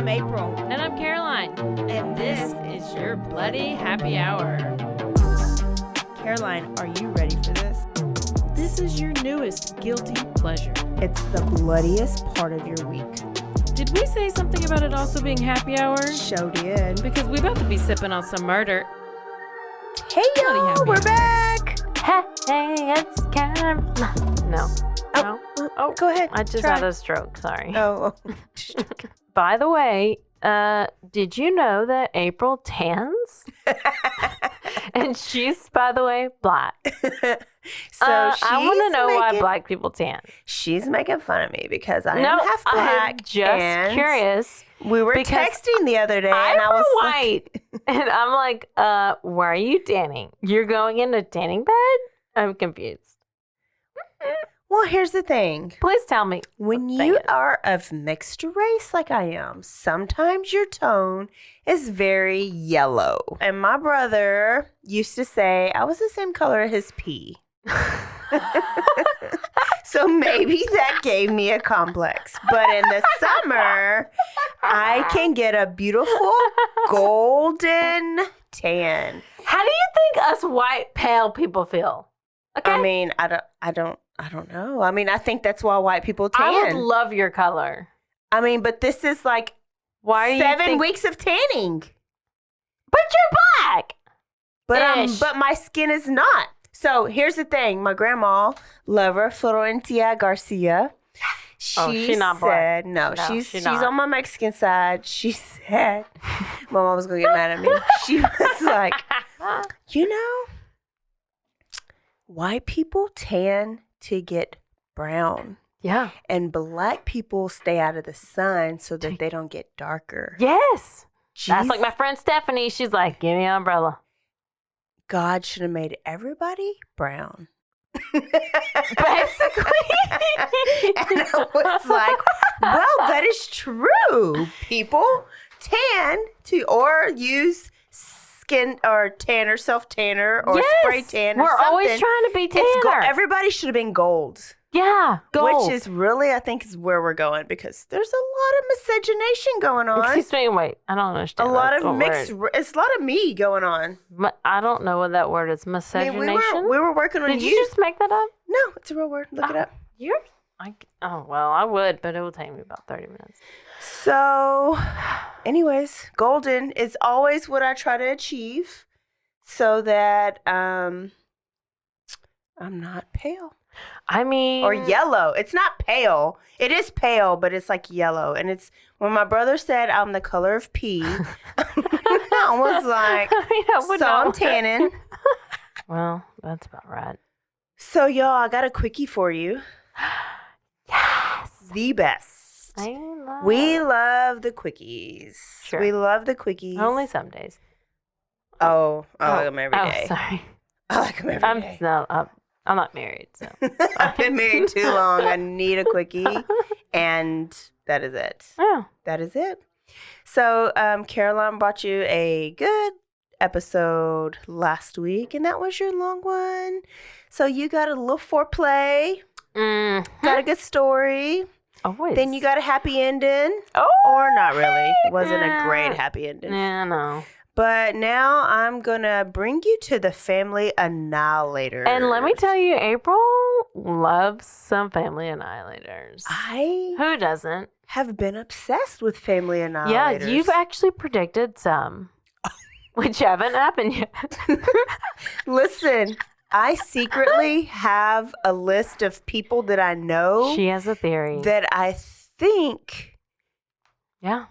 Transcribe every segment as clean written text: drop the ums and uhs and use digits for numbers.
I'm April. And I'm Caroline. And this is your Bloody Happy Hour. Caroline, are you ready for this? This is your newest guilty pleasure. It's the bloodiest part of your week. Did we say something about it also being happy hour? Show did. Because we're about to be sipping on some murder. Hey y'all, we're back. Hey, it's Caroline. No. Oh, go ahead. I just had a stroke, sorry. Oh. By the way, did you know that April tans? And she's, by the way, black. So I want to know why black people tan. She's making fun of me because I am half black. I'm just curious. We were texting the other day, and I was white, and I'm like, "Why are you tanning? You're going into tanning bed?" I'm confused. Well, here's the thing. Please tell me. When you are of mixed race like I am, sometimes your tone is very yellow. And my brother used to say I was the same color as his pee. So maybe that gave me a complex. But in the summer, I can get a beautiful golden tan. How do you think us white pale people feel? Okay. I mean, I don't know. I mean, I think that's why white people tan. I would love your color. I mean, but this is like 7 weeks of tanning. But you're black. But my skin is not. So here's the thing. My grandma, lover Florencia Garcia, she's not black. No, she's on my Mexican side. She said, my mom was going to get mad at me. She was like, you know, white people tan to get brown. Yeah. And black people stay out of the sun so that they don't get darker. Yes. Jeez. That's like my friend Stephanie. She's like, give me an umbrella. God should have made everybody brown. Basically. And I was like, well, that is true. People tan or use skin or tanner, self-tanner or spray tan or we're something. Always trying to be tanner. Everybody should have been gold. Yeah, gold. Which is really, I think, is where we're going because there's a lot of miscegenation going on. Excuse me, wait, I don't understand. A lot of mixed, it's a lot of me going on. I don't know what that word is, miscegenation. I mean, we were working on Did you just make that up? No, it's a real word. Look it up. I would, but it would take me about 30 minutes. So, anyways, golden is always what I try to achieve so that I'm not pale. I mean... Or yellow. It's not pale. It is pale, but it's like yellow. And it's... When my brother said I'm the color of pee, I was like, I'm tanning. Well, that's about right. So, y'all, I got a quickie for you. Yes. The best. We love the quickies. Sure. We love the quickies. Only some days. I like them every day. Sorry. I like them every day. I'm not married, so. I've been married too long. I need a quickie, and that is it. Yeah. That is it. So, Caroline brought you a good episode last week, and that was your long one. So, you got a little foreplay, got a good story. Always. Then you got a happy ending. Oh. Or not really. It wasn't a great happy ending. Yeah, no. But now I'm going to bring you to the Family Annihilator. And let me tell you, April loves some Family Annihilators. Who doesn't? Have been obsessed with Family Annihilators. Yeah, you've actually predicted some, which haven't happened yet. Listen, I secretly have a list of people that I know. She has a theory. That I think... Yeah.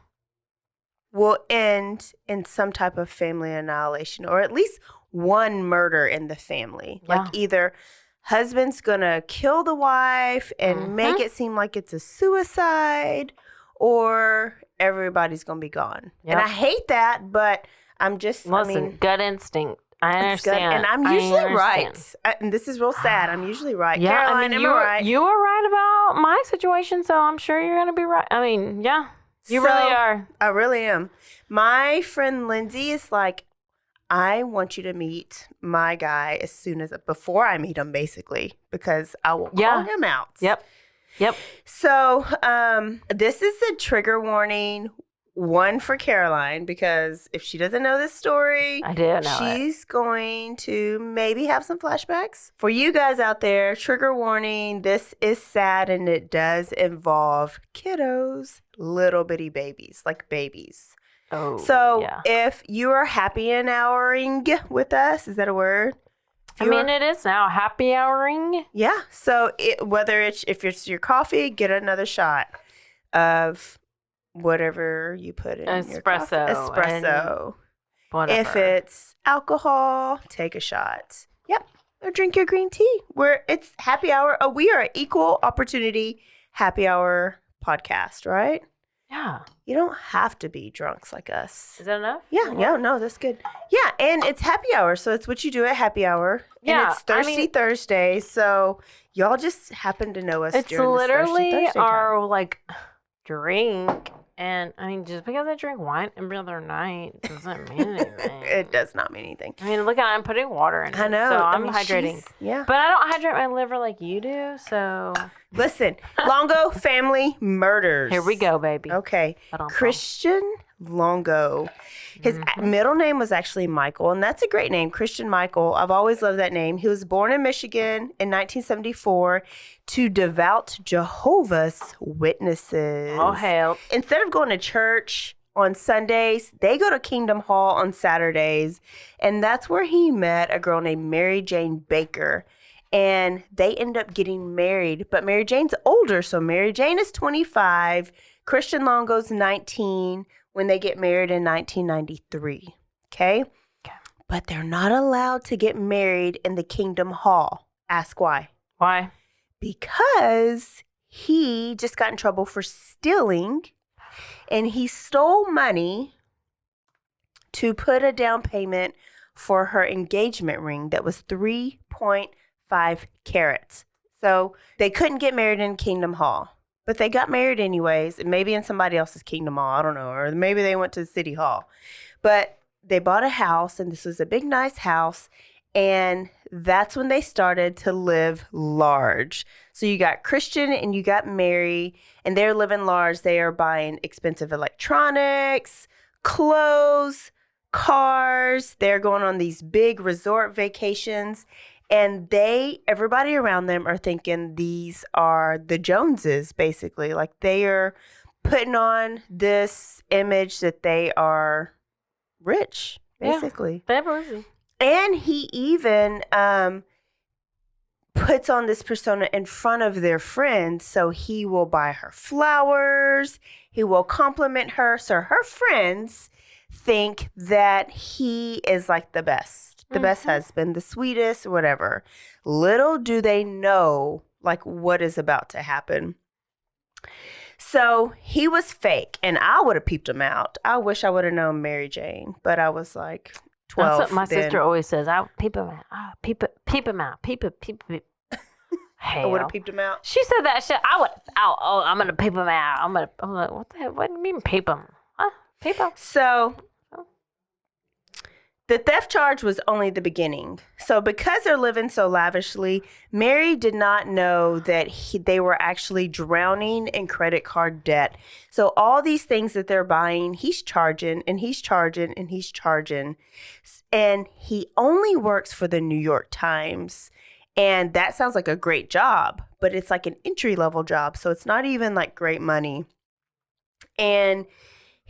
Will end in some type of family annihilation or at least one murder in the family. Yeah. Like either husband's going to kill the wife and make it seem like it's a suicide or everybody's going to be gone. Yep. And I hate that, but I'm just, Listen, gut instinct. I understand. And I'm usually right. And this is real sad. I'm usually right. Yeah, Caroline, am I right? You were right about my situation, so I'm sure you're going to be right. I mean, yeah. You really are. I really am. My friend Lindsay is like, I want you to meet my guy before I meet him, basically, because I will call him out. Yep. So this is a trigger warning. one for Caroline, because if she doesn't know this story, I do know she's going to maybe have some flashbacks. For you guys out there, trigger warning, this is sad and it does involve kiddos, little bitty babies, like babies. Oh, so if you are happy houring with us, is that a word? It is now happy houring. Yeah. So if it's your coffee, get another shot of whatever you put in your coffee. Espresso. If it's alcohol, take a shot. Yep. Or drink your green tea. It's happy hour. Oh, we are an equal opportunity happy hour podcast, right? Yeah. You don't have to be drunks like us. Is that enough? Yeah. Yeah. No, that's good. Yeah. And it's happy hour. So it's what you do at happy hour. Yeah. And it's Thirsty Thursday. So y'all just happen to know us during this Thirsty Thursday time. It's literally our drink. And just because I drink wine every other night doesn't mean anything. It does not mean anything. Look, I'm putting water in it. I know. So I'm hydrating. Yeah. But I don't hydrate my liver like you do, so. Listen, Longo family murders. Here we go, baby. Okay. Christian Longo. His middle name was actually Michael, and that's a great name, Christian Michael. I've always loved that name. He was born in Michigan in 1974 to devout Jehovah's Witnesses. Oh, hell. Instead of going to church on Sundays, they go to Kingdom Hall on Saturdays, and that's where he met a girl named Mary Jane Baker. And they end up getting married, but Mary Jane's older, so Mary Jane is 25, Christian Longo's 19 when they get married in 1993, okay? But they're not allowed to get married in the Kingdom Hall. Ask why. Why? Because he just got in trouble for stealing, and he stole money to put a down payment for her engagement ring that was 3.5 carats. So they couldn't get married in Kingdom Hall, but they got married anyways, maybe in somebody else's Kingdom Hall, I don't know, or maybe they went to the City Hall. But they bought a house, and this was a big, nice house, and that's when they started to live large. So you got Christian and you got Mary, and they're living large. They are buying expensive electronics, clothes, cars. They're going on these big resort vacations. And everybody around them are thinking these are the Joneses, basically. Like, they are putting on this image that they are rich, basically. Yeah, they're rich. And he even puts on this persona in front of their friends. So he will buy her flowers. He will compliment her. So her friends think that he is like the best. The best husband, the sweetest, whatever. Little do they know, what is about to happen. So he was fake, and I would have peeped him out. I wish I would have known Mary Jane, but I was 12. That's what my sister always says. I'll peep him out. Peep him out. Peep. I would have peeped him out. She said that shit. I'm going to peep him out. I'm like, what the hell? What do you mean peep him? Huh? Peep him. So the theft charge was only the beginning. So because they're living so lavishly, Mary did not know that they were actually drowning in credit card debt. So all these things that they're buying, he's charging and he's charging and he's charging. And he only works for the New York Times. And that sounds like a great job, but it's like an entry-level job. So it's not even great money. And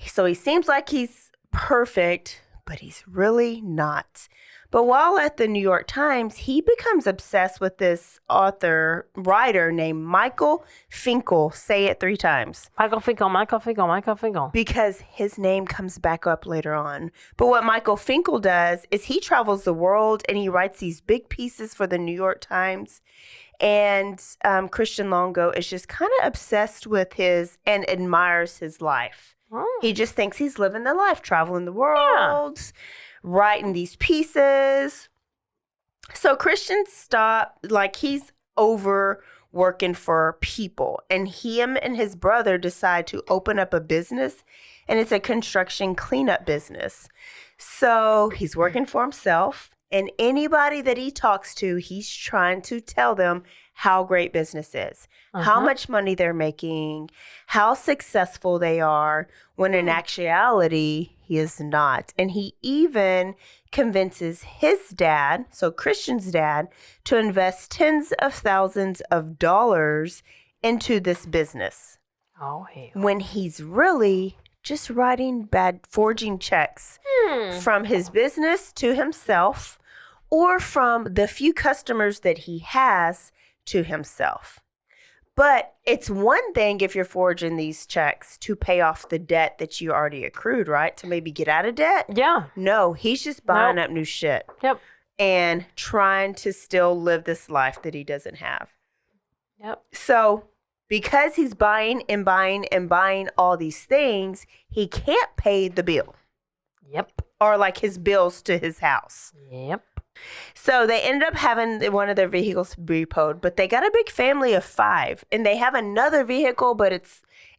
so he seems like he's perfect, but he's really not. But while at the New York Times, he becomes obsessed with this writer named Michael Finkel. Say it 3 times. Michael Finkel. Because his name comes back up later on. But what Michael Finkel does is he travels the world and he writes these big pieces for the New York Times. And Christian Longo is just kind of obsessed with and admires his life. He just thinks he's living the life, traveling the world, writing these pieces. So Christian he's over working for people. And him and his brother decide to open up a business, and it's a construction cleanup business. So he's working for himself, And anybody that he talks to, he's trying to tell them how great business is, how much money they're making, how successful they are, when in actuality, he is not. And he even convinces his dad, so Christian's dad, to invest tens of thousands of dollars into this business. Oh, hell. When he's really just forging checks from his business to himself, or from the few customers that he has to himself. But it's one thing if you're forging these checks to pay off the debt that you already accrued, right? To maybe get out of debt. Yeah. No, he's just buying up new shit. Yep. And trying to still live this life that he doesn't have. Yep. So because he's buying and buying and buying all these things, he can't pay the bill. Yep. Or like his bills to his house. Yep. So they ended up having one of their vehicles repoed, but they got a big family of 5, and they have another vehicle, but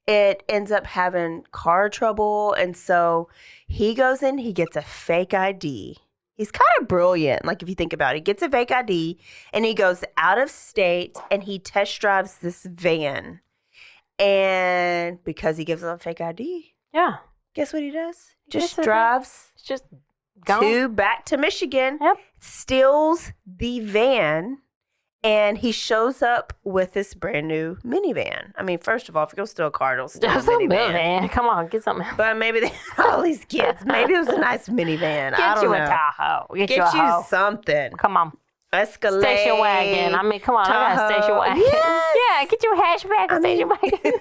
it ends up having car trouble. And so he goes in, he gets a fake ID. He's kind of brilliant. Like if you think about it, he gets a fake ID and he goes out of state and he test drives this van. And because he gives up a fake ID, guess what he does? Just drives. Just back to Michigan, Yep. steals the van, and he shows up with this brand new minivan. I mean, first of all, if you go steal a car, don't steal a minivan. Come on, get something. But maybe all these kids, maybe it was a nice minivan. I don't know. Get you a Tahoe. Get you something. Come on. Escalade. Station wagon. I mean, come on. I got a station wagon. Yes. Yeah, get you a hatchback station wagon.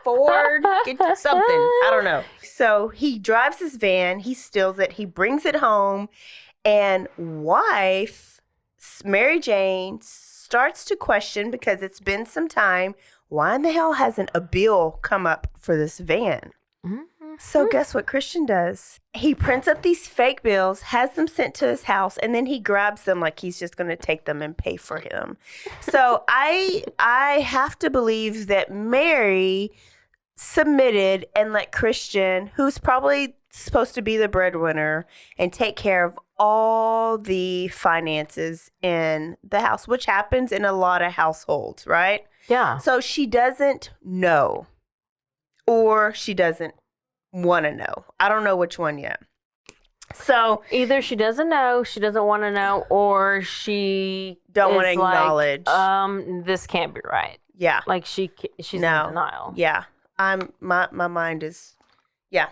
Ford, get you something. I don't know. So he drives his van. He steals it. He brings it home. And wife, Mary Jane, starts to question, because it's been some time, why in the hell hasn't a bill come up for this van? So guess what Christian does? He prints up these fake bills, has them sent to his house, and then he grabs them like he's just going to take them and pay for him. So I have to believe that Mary submitted and let Christian, who's probably supposed to be the breadwinner, and take care of all the finances in the house, which happens in a lot of households, right? Yeah. So she doesn't know, or she doesn't want to know. I don't know which one yet. So either she doesn't know, she doesn't want to know, or she don't want to acknowledge. This can't be right. Yeah. Like she's in denial. Yeah. My mind is, yeah.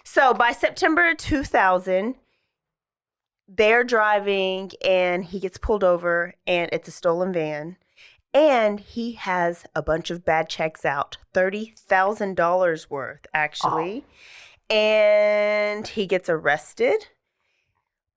So by September 2000, they're driving and he gets pulled over and it's a stolen van. And he has a bunch of bad checks out, $30,000 worth, actually. Oh. And he gets arrested.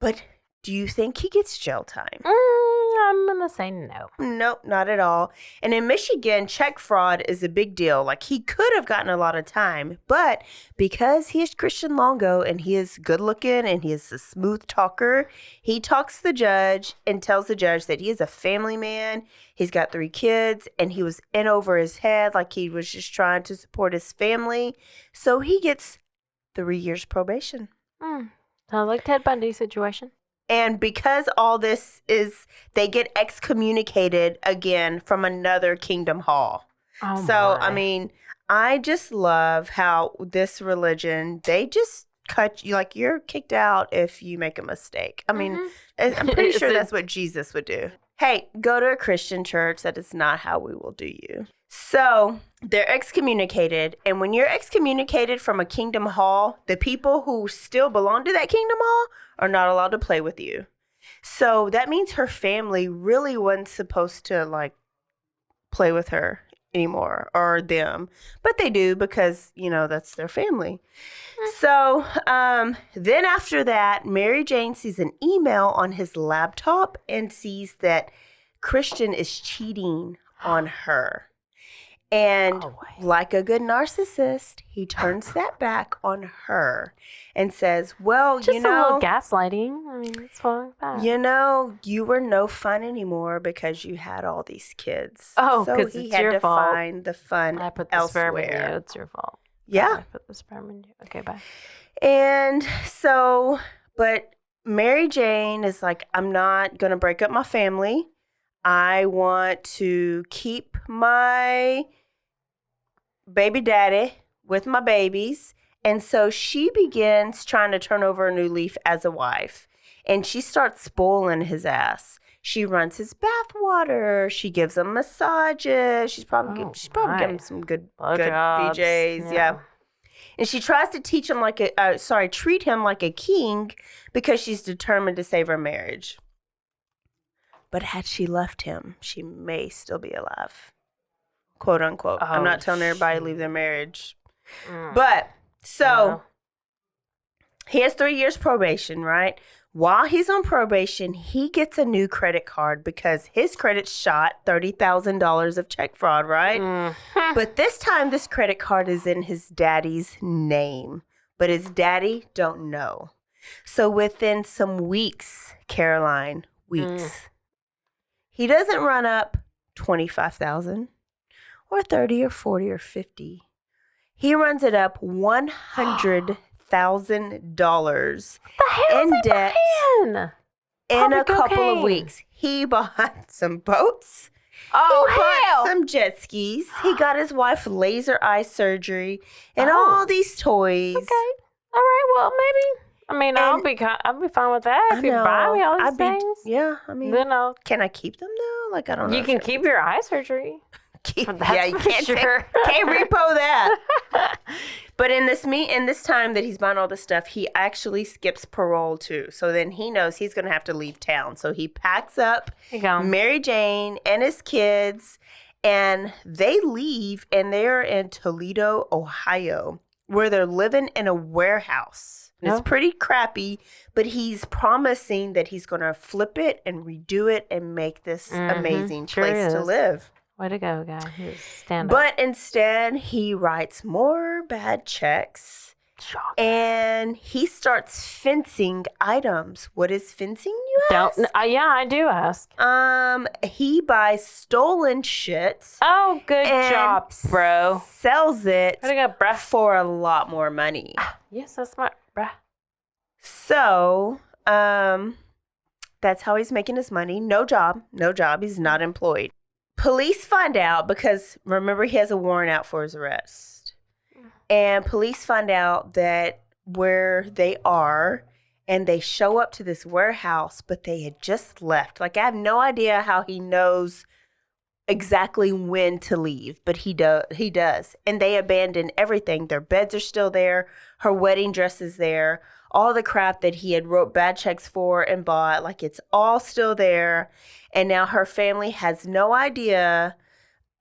But do you think he gets jail time? I'm going to say no. Nope, not at all. And in Michigan, check fraud is a big deal. Like, he could have gotten a lot of time, but because he is Christian Longo and he is good looking and he is a smooth talker, he talks to the judge and tells the judge that he is a family man. He's got 3 kids and he was in over his head, like he was just trying to support his family. So he gets 3 years probation. Sounds like Ted Bundy situation. And because all this is, they get excommunicated again from another Kingdom Hall. Oh so, my. I mean, I just love how this religion, they just cut you, like you're kicked out if you make a mistake. I mean, I'm pretty sure that's what Jesus would do. Hey, go to a Christian church. That is not how we will do you. So they're excommunicated. And when you're excommunicated from a Kingdom Hall, the people who still belong to that Kingdom Hall are not allowed to play with you. So that means her family really wasn't supposed to like play with her anymore, or them. But they do because, you know, that's their family. So then after that, Mary Jane sees an email on his laptop and sees that Christian is cheating on her. And like a good narcissist, he turns that back on her and says, well, just you know, a little gaslighting. I mean, it's fine. You know, you were no fun anymore because you had all these kids. Oh, so because he it's had your to fault. find the fun I put the elsewhere. sperm in you. It's your fault. Yeah. I put the sperm in you. Okay, bye. And so, but Mary Jane is like, I'm not going to break up my family. I want to keep my baby daddy with my babies. And so she begins trying to turn over a new leaf as a wife. And she starts spoiling his ass. She runs his bath water. She gives him massages. She's probably giving him some good BJs. Yeah. And she tries to treat him like a king because she's determined to save her marriage. But had she left him, she may still be alive. Quote unquote. Oh, I'm not telling everybody to leave their marriage. But so he has 3 years probation, right? While he's on probation, he gets a new credit card because his credit shot $30,000 of check fraud, right? But this time, this credit card is in his daddy's name, but his daddy don't know. So within some weeks, Caroline, he doesn't run up $25,000 or 30 or 40 or 50. He runs it up $100,000 in debt in a couple of weeks. He bought some boats. He bought some jet skis. He got his wife laser eye surgery and all these toys. Okay. All right. Well, maybe. I mean, I'll be fine with that if you buy me all these things. Yeah. I mean, can I keep them though? Like, I don't know. You can keep your eye surgery. You can't repo that. But in this time that he's buying all this stuff, he actually skips parole too. So then he knows he's going to have to leave town. So he packs up Mary Jane and his kids, and they leave, and they're in Toledo, Ohio, where they're living in a warehouse. It's pretty crappy, but he's promising that he's going to flip it and redo it and make this amazing place to live. Way to go, guy. Stand up. But instead, he writes more bad checks. Shocking. And he starts fencing items. What is fencing, you ask? Yeah, I do ask. He buys stolen shit. Oh, good job, bro. Sells it bruh. For a lot more money. Yes, that's smart, bruh. So, that's how he's making his money. No job. He's not employed. Police find out because, remember, he has a warrant out for his arrest. And police find out that where they are, and they show up to this warehouse, but they had just left. Like, I have no idea how he knows exactly when to leave, but he does. And they abandon everything. Their beds are still there. Her wedding dress is there. All the crap that he had wrote bad checks for and bought, like, it's all still there. And now her family has no idea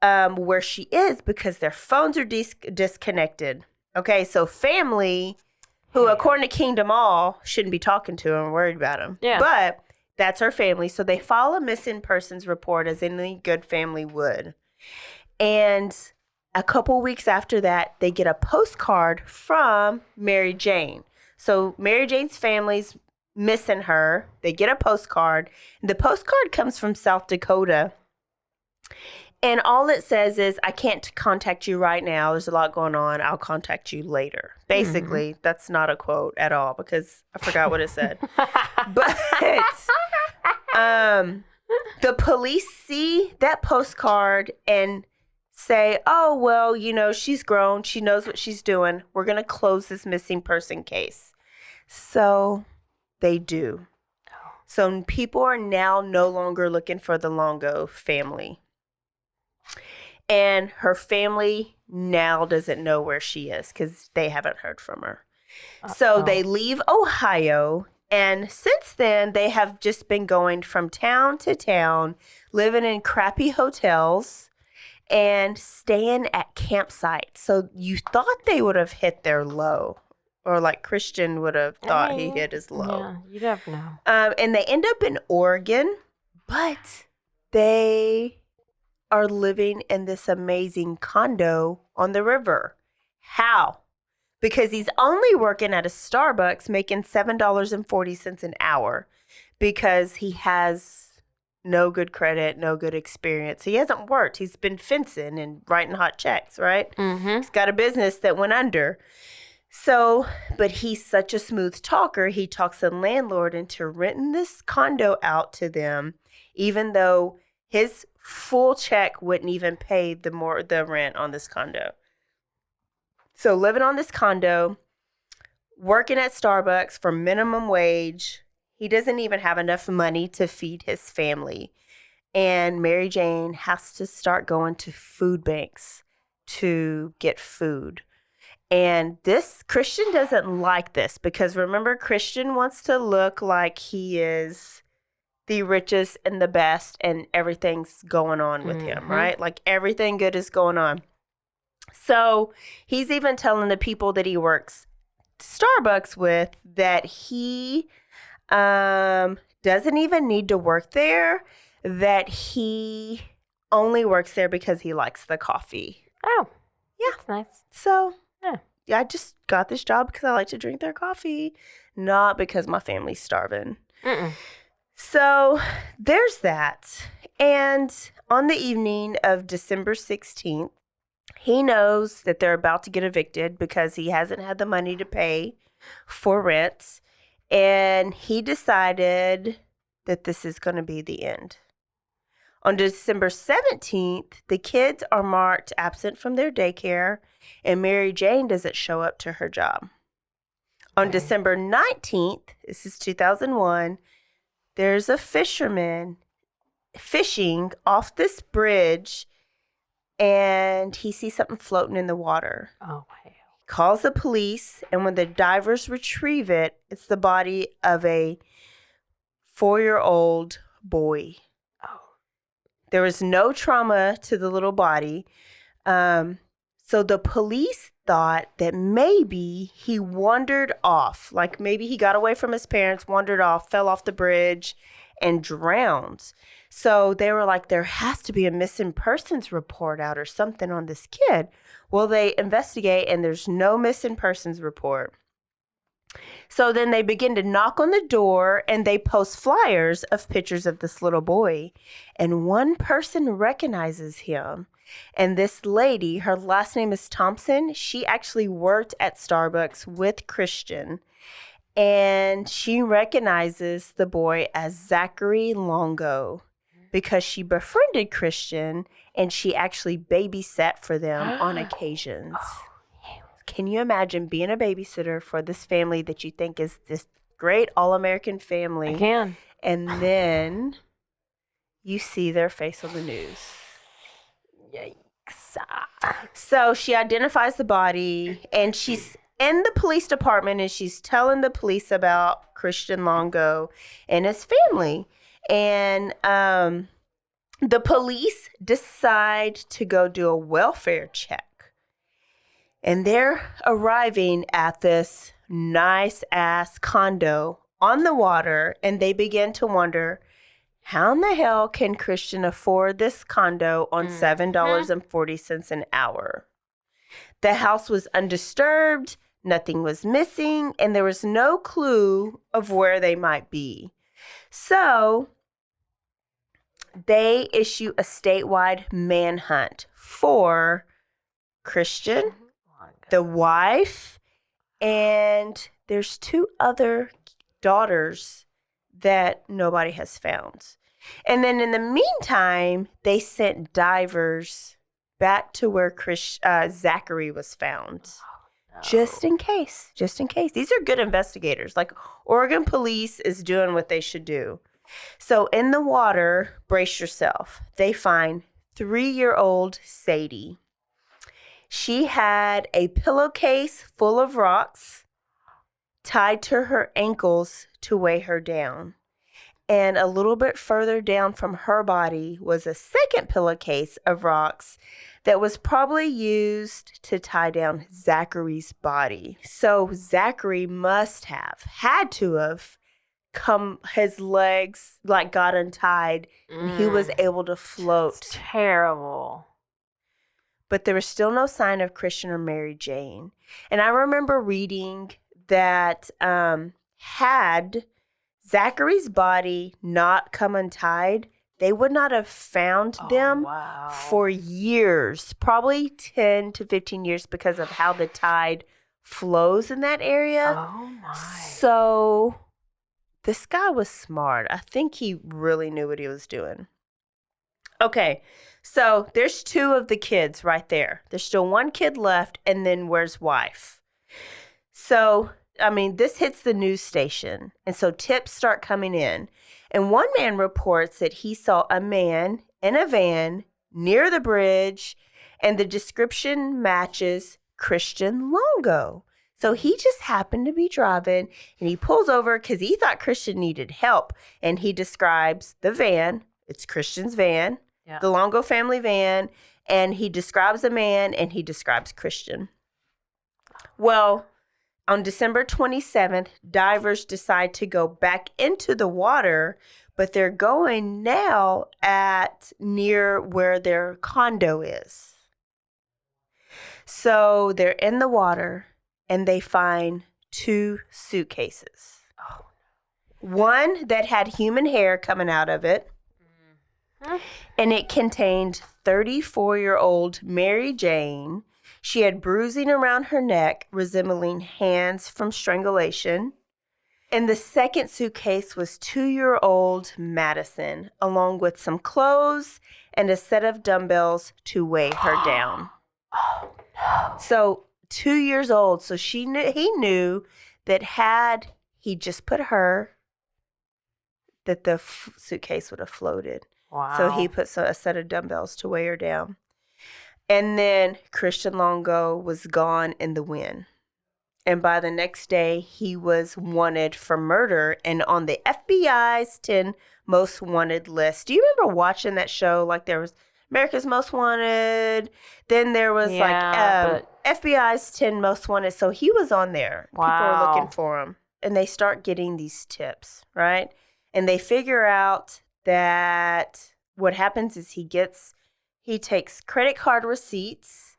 where she is because their phones are disconnected. Okay, so family, who according to Kingdom All, shouldn't be talking to him or worried about him. Yeah. But that's her family. So they file a missing persons report as any good family would. And a couple weeks after that, they get a postcard from Mary Jane. So Mary Jane's family's missing her. They get a postcard. The postcard comes from South Dakota. And all it says is, I can't contact you right now. There's a lot going on. I'll contact you later. Basically, that's not a quote at all because I forgot what it said. But the police see that postcard and say, oh, well, she's grown. She knows what she's doing. We're going to close this missing person case. So they do. So people are now no longer looking for the Longo family. And her family now doesn't know where she is because they haven't heard from her. So they leave Ohio. And since then, they have just been going from town to town, living in crappy hotels and staying at campsites. So you thought they would have hit their low. Or like Christian would have thought he hit his low. Yeah, you never know. And they end up in Oregon, but they are living in this amazing condo on the river. How? Because he's only working at a Starbucks making $7.40 an hour because he has no good credit, no good experience. He hasn't worked. He's been fencing and writing hot checks, right? Mm-hmm. He's got a business that went under. So, but he's such a smooth talker. He talks the landlord into renting this condo out to them, even though his full check wouldn't even pay the rent on this condo. So living on this condo, working at Starbucks for minimum wage. He doesn't even have enough money to feed his family. And Mary Jane has to start going to food banks to get food. And this Christian doesn't like this because remember, Christian wants to look like he is the richest and the best and everything's going on with him, right? Like everything good is going on. So he's even telling the people that he works Starbucks with that he doesn't even need to work there, that he only works there because he likes the coffee. Oh, yeah. That's nice. So, yeah, I just got this job because I like to drink their coffee, not because my family's starving. So, there's that. And on the evening of December 16th, he knows that they're about to get evicted because he hasn't had the money to pay for rent. And he decided that this is going to be the end. On December 17th, the kids are marked absent from their daycare, and Mary Jane doesn't show up to her job. On December 19th, this is 2001, there's a fisherman fishing off this bridge, and he sees something floating in the water. Oh, wow. He calls the police, and when the divers retrieve it, it's the body of a 4-year-old boy. There was no trauma to the little body. So the police thought that maybe he wandered off. Like maybe he got away from his parents, wandered off, fell off the bridge, and drowned. So they were like, there has to be a missing persons report out or something on this kid. Well, they investigate, and there's no missing persons report. So then they begin to knock on the door, and they post flyers of pictures of this little boy. And one person recognizes him. And this lady, her last name is Thompson. She actually worked at Starbucks with Christian. And she recognizes the boy as Zachary Longo because she befriended Christian, and she actually babysat for them on occasions. Can you imagine being a babysitter for this family that you think is this great all-American family? I can. And then you see their face on the news. Yikes. So she identifies the body, and she's in the police department, and she's telling the police about Christian Longo and his family. And the police decide to go do a welfare check. And they're arriving at this nice-ass condo on the water, and they begin to wonder, how in the hell can Christian afford this condo on $7.40 an hour? The house was undisturbed, nothing was missing, and there was no clue of where they might be. So they issue a statewide manhunt for Christian, the wife, and there's 2 other daughters that nobody has found. And then in the meantime, they sent divers back to where Zachary was found. Just in case. These are good investigators. Like, Oregon police is doing what they should do. So in the water, brace yourself, they find 3-year-old Sadie. She had a pillowcase full of rocks tied to her ankles to weigh her down. And a little bit further down from her body was a second pillowcase of rocks that was probably used to tie down Zachary's body. So Zachary had to have his legs like got untied, and he was able to float. It's terrible. But there was still no sign of Christian or Mary Jane. And I remember reading that had Zachary's body not come untied, they would not have found them for years, probably 10 to 15 years, because of how the tide flows in that area. Oh, my. So this guy was smart. I think he really knew what he was doing. Okay, so there's 2 of the kids right there. There's still 1 kid left, and then where's wife? So, I mean, this hits the news station, and so tips start coming in. And one man reports that he saw a man in a van near the bridge, and the description matches Christian Longo. So he just happened to be driving, and he pulls over because he thought Christian needed help, and he describes the van. It's Christian's van. Yeah. The Longo family van, and he describes a man, and he describes Christian. Well, on December 27th, divers decide to go back into the water, but they're going now at near where their condo is. So they're in the water, and they find 2 suitcases. Oh. One that had human hair coming out of it. And it contained 34-year-old Mary Jane. She had bruising around her neck, resembling hands from strangulation. And the second suitcase was 2-year-old Madison, along with some clothes and a set of dumbbells to weigh her down. Oh, no. So 2 years old. So he knew that had he just put her, that the suitcase would have floated. Wow. So he put a set of dumbbells to weigh her down. And then Christian Longo was gone in the wind. And by the next day, he was wanted for murder and on the FBI's 10 most wanted list. Do you remember watching that show? Like there was America's Most Wanted. Then there was FBI's 10 most wanted. So he was on there. Wow. People were looking for him. And they start getting these tips, right? And they figure out that what happens is he takes credit card receipts.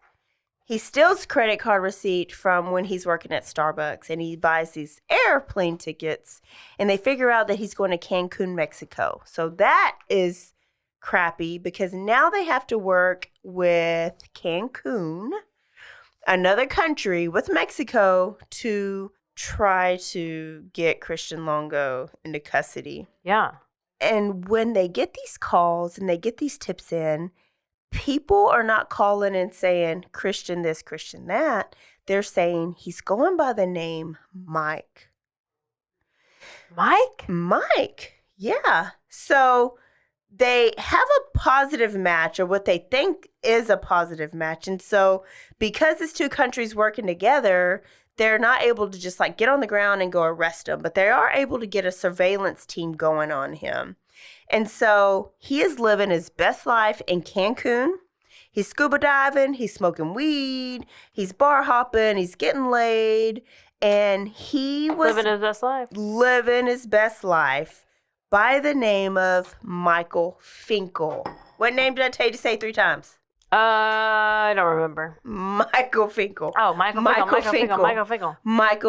He steals credit card receipt from when he's working at Starbucks, and he buys these airplane tickets, and they figure out that he's going to Cancun, Mexico. So that is crappy because now they have to work with Cancun, another country with Mexico, to try to get Christian Longo into custody. Yeah. And when they get these calls and they get these tips in, people are not calling and saying Christian this, Christian that. They're saying he's going by the name Mike. Mike? Mike. Yeah. So they have a positive match, or what they think is a positive match. And so because these 2 countries working together, they're not able to just like get on the ground and go arrest him, but they are able to get a surveillance team going on him. And so he is living his best life in Cancun. He's scuba diving, he's smoking weed, he's bar hopping, he's getting laid, and he was living his best life by the name of Michael Finkel. What name did I tell you to say 3 times? I don't remember. Michael Finkel. Oh, Michael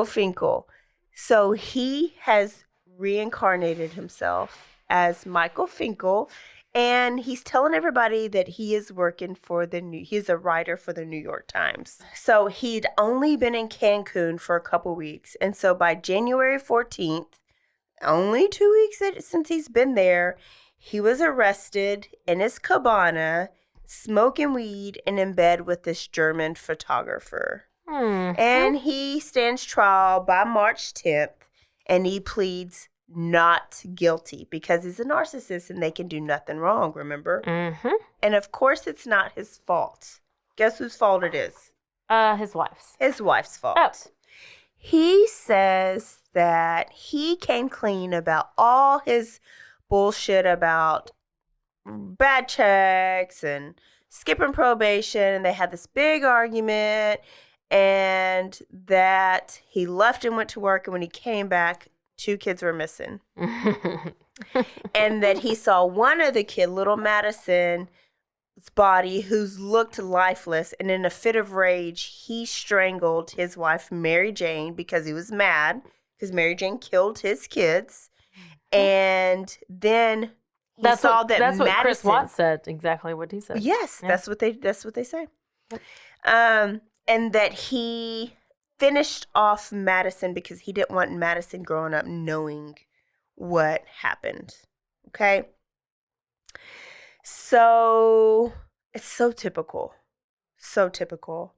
Finkel. So he has reincarnated himself as Michael Finkel, and he's telling everybody that he is working for he's a writer for the New York Times. So he'd only been in Cancun for a couple weeks, and so by January 14th, only 2 weeks since he's been there, he was arrested in his cabana, smoking weed and in bed with this German photographer. Mm-hmm. And he stands trial by March 10th, and he pleads not guilty because he's a narcissist and they can do nothing wrong, remember? Mm-hmm. And of course, it's not his fault. Guess whose fault it is? His wife's. His wife's fault. Oh. He says that he came clean about all his bullshit about bad checks and skipping probation, and they had this big argument, and that he left and went to work, and when he came back, 2 kids were missing. And that he saw one of the kid, little Madison's body, who's looked lifeless, and in a fit of rage, he strangled his wife, Mary Jane, because he was mad, because Mary Jane killed his kids. And then that's what Chris Watts said. Exactly what he said. Yes, yeah. That's what they say. And that he finished off Madison because he didn't want Madison growing up knowing what happened. Okay? So it's so typical. So typical.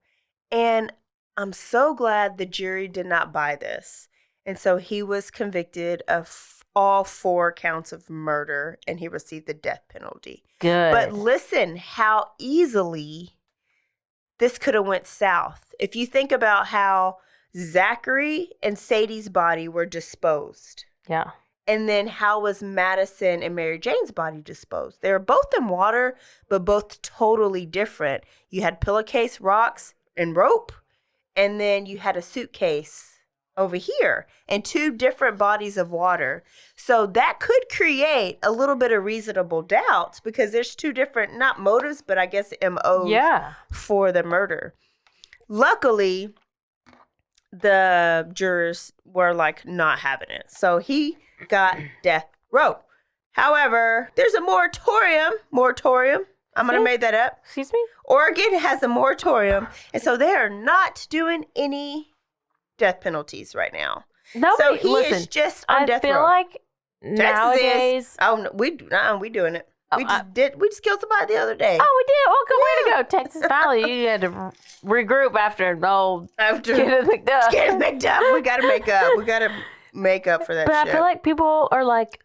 And I'm so glad the jury did not buy this. And so he was convicted of all 4 counts of murder, and he received the death penalty. Good. But listen how easily this could have went south. If you think about how Zachary and Sadie's body were disposed. Yeah. And then how was Madison and Mary Jane's body disposed? They were both in water, but both totally different. You had pillowcase, rocks, and rope. And then you had a suitcase over here and 2 different bodies of water. So that could create a little bit of reasonable doubt because there's 2 different, not motives, but I guess MOs for the murder. Luckily, the jurors were like not having it. So he got death row. However, there's a moratorium. I'm going to make that up. Excuse me? Oregon has a moratorium, and so they are not doing any death penalties right now. Nobody, so he is just on death row. I feel like nowadays... we doing it. We just killed somebody the other day. Oh, we did? Well, good way to go, Texas. Finally, you had to regroup after getting picked up. We got to make up. We got to make up for that but shit. I feel like people are like,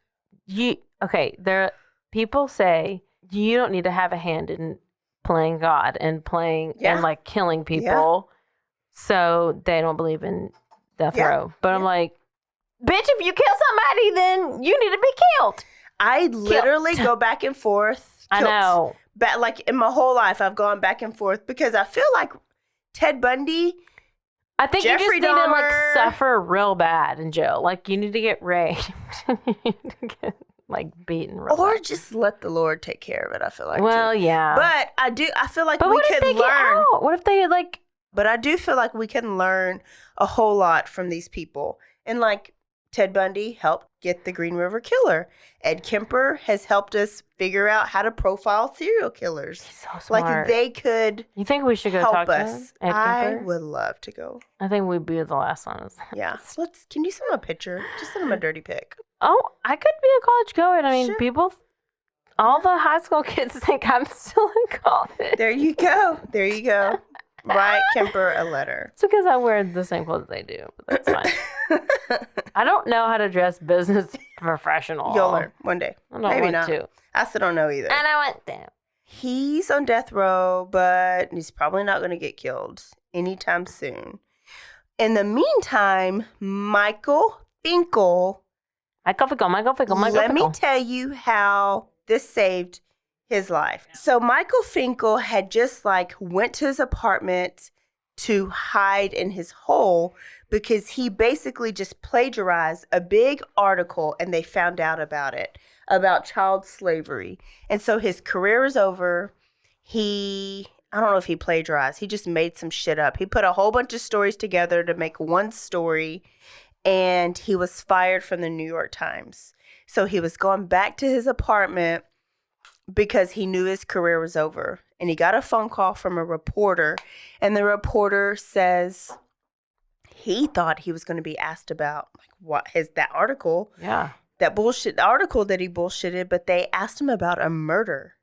people say, you don't need to have a hand in playing God and and like killing people. So they don't believe in death row. But I'm like, bitch, if you kill somebody, then you need to be killed. I literally go back and forth. I know. But like in my whole life, I've gone back and forth because I feel like Ted Bundy. I think Jeffrey you just need to like suffer real bad in jail. Like you need to get raped. You need to get like beaten real bad. Just let the Lord take care of it. I feel like. Well, yeah. But I feel like we could learn. What if they like? But I do feel like we can learn a whole lot from these people. And like Ted Bundy helped get the Green River Killer. Ed Kemper has helped us figure out how to profile serial killers. He's so smart. Like they could. You think we should go help talk us. To him? I would love to go. I think we'd be the last ones. Yeah. Can you send him a picture? Just send him a dirty pic. Oh, I could be a college goer. I mean, people, all the high school kids think I'm still in college. There you go. Write Kemper a letter. It's because I wear the same clothes they do, but that's fine. I don't know how to dress business professional. You'll learn one day. I don't want to. I still don't know either. And I want to. He's on death row, but he's probably not going to get killed anytime soon. In the meantime, Michael Finkel. Let me tell you how this saved his life. So Michael Finkel had just went to his apartment to hide in his hole because he basically just plagiarized a big article and they found out about it, about child slavery. And so his career is over. I don't know if he plagiarized. He just made some shit up. He put a whole bunch of stories together to make one story, and he was fired from the New York Times. So he was going back to his apartment because he knew his career was over. And he got a phone call from a reporter, and the reporter says he thought he was going to be asked about that article. Yeah. That bullshit article that he bullshitted, but they asked him about a murder.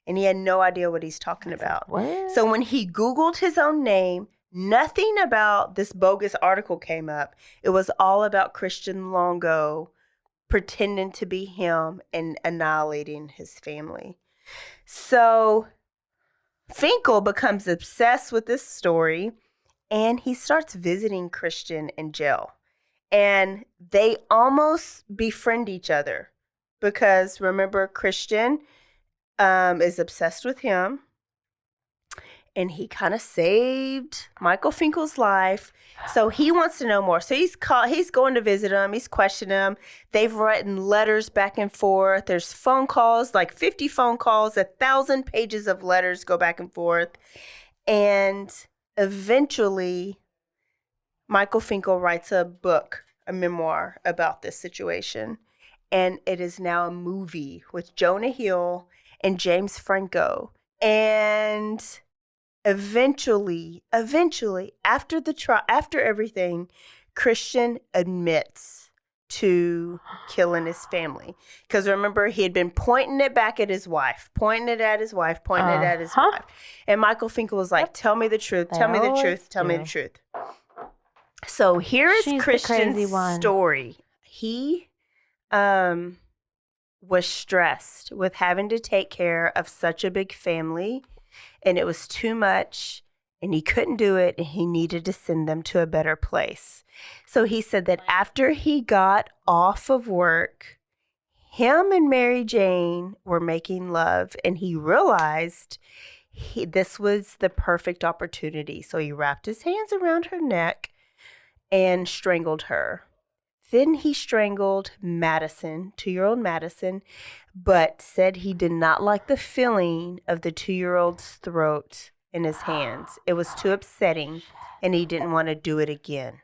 And he had no idea what he's talking about. What? So when he Googled his own name, nothing about this bogus article came up. It was all about Christian Longo pretending to be him and annihilating his family. So Finkel becomes obsessed with this story, and he starts visiting Christian in jail. And they almost befriend each other because, remember, Christian is obsessed with him, and he kind of saved Michael Finkel's life. So he wants to know more. So he's going to visit him. He's questioning him. They've written letters back and forth. There's phone calls, 50 phone calls, 1,000 pages of letters go back and forth. And eventually, Michael Finkel writes a book, a memoir about this situation. And it is now a movie with Jonah Hill and James Franco. And Eventually, after everything, Christian admits to killing his family. Because remember, he had been pointing it back at his wife, pointing it at his wife. And Michael Finkel was like, tell me the truth, tell me the truth, tell me the truth. So here is Christian's story. He was stressed with having to take care of such a big family, and it was too much, and he couldn't do it, and he needed to send them to a better place. So he said that after he got off of work, him and Mary Jane were making love, and he realized this was the perfect opportunity. So he wrapped his hands around her neck and strangled her. Then he strangled Madison, 2-year-old Madison, but said he did not like the feeling of the 2-year-old's throat in his hands. It was too upsetting, and he didn't want to do it again.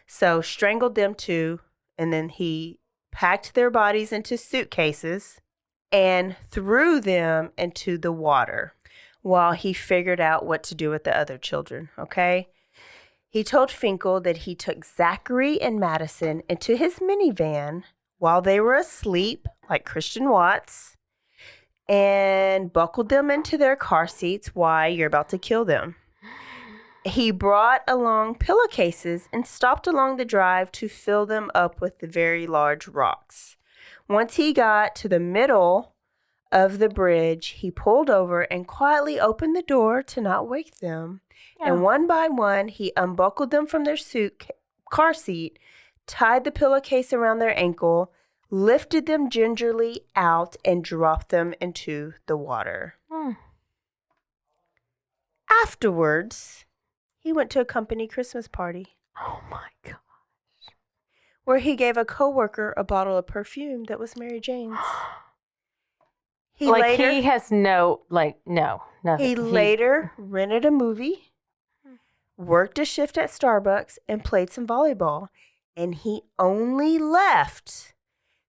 So strangled them too, and then he packed their bodies into suitcases and threw them into the water while he figured out what to do with the other children, okay? He told Finkel that he took Zachary and Madison into his minivan while they were asleep, like Christian Watts, and buckled them into their car seats. Why? You're about to kill them. He brought along pillowcases and stopped along the drive to fill them up with the very large rocks. Once he got to the middle of the bridge, he pulled over and quietly opened the door to not wake them. Yeah. And one by one, he unbuckled them from their car seat, tied the pillowcase around their ankle, lifted them gingerly out, and dropped them into the water. Afterwards, he went to a company Christmas party. Oh, my gosh. Where he gave a coworker a bottle of perfume that was Mary Jane's. He later rented a movie, worked a shift at Starbucks, and played some volleyball. And he only left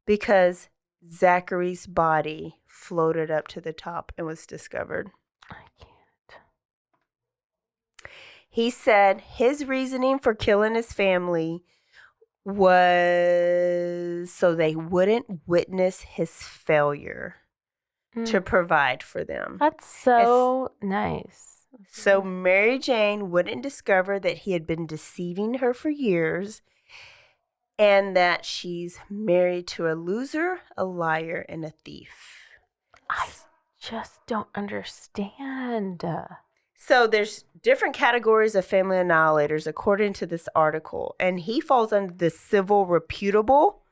because Zachary's body floated up to the top and was discovered. I can't. He said his reasoning for killing his family was so they wouldn't witness his failure to provide for them. That's so nice. So Mary Jane wouldn't discover that he had been deceiving her for years and that she's married to a loser, a liar, and a thief. I just don't understand. So there's different categories of family annihilators according to this article, and he falls under the civil reputable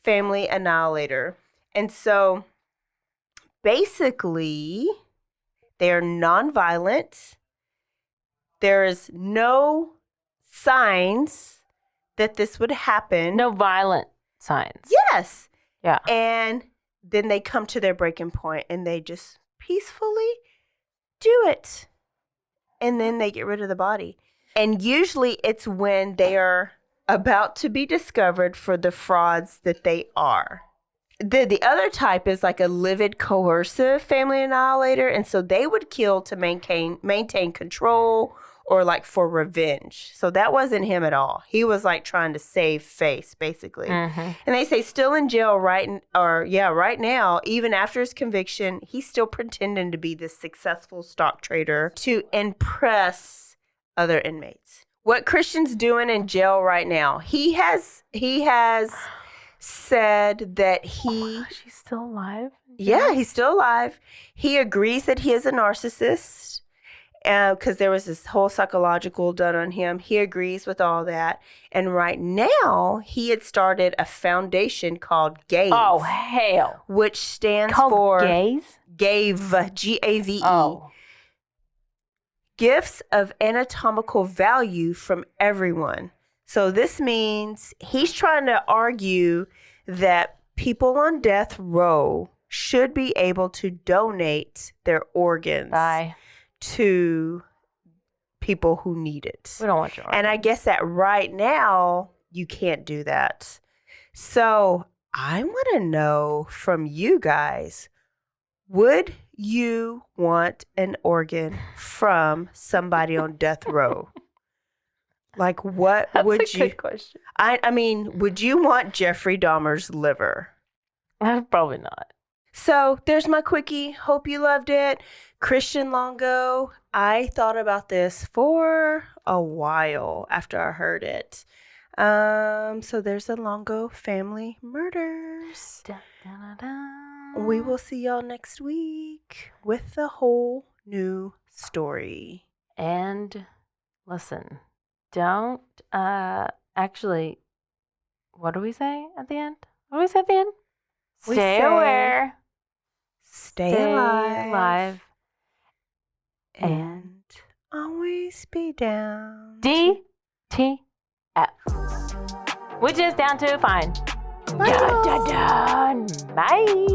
family annihilator. And so basically, they're nonviolent. There is no signs that this would happen. No violent signs. Yes. Yeah. And then they come to their breaking point and they just peacefully do it. And then they get rid of the body. And usually it's when they are about to be discovered for the frauds that they are. The other type is like a livid, coercive family annihilator. And so they would kill to maintain control or like for revenge. So that wasn't him at all. He was like trying to save face, basically. Mm-hmm. And they say still in jail right now, even after his conviction, he's still pretending to be this successful stock trader to impress other inmates. What Christian's doing in jail right now, he has said that he's still alive? Yeah, he's still alive. He agrees that he is a narcissist because there was this whole psychological done on him. He agrees with all that. And right now, he had started a foundation called GAVE. Oh, hell. Which stands for... GAVE? GAVE, G-A-V-E. Oh. Gifts of anatomical value from everyone. So this means he's trying to argue that people on death row should be able to donate their organs to people who need it. We don't want your organs. And I guess that right now you can't do that. So I want to know from you guys, would you want an organ from somebody on death row? Like, what would That's a good question. I mean, would you want Jeffrey Dahmer's liver? Probably not. So there's my quickie. Hope you loved it. Christian Longo, I thought about this for a while after I heard it. So there's the Longo family murders. Dun, dun, dun, dun. We will see y'all next week with a whole new story. And listen, don't actually, what do we say at the end? What do we say at the end? Stay aware. Stay alive. And always be down. DTF. Which is down to fine. Bye. Dun, dun, dun. Bye.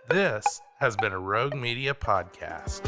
This has been a Rogue Media podcast.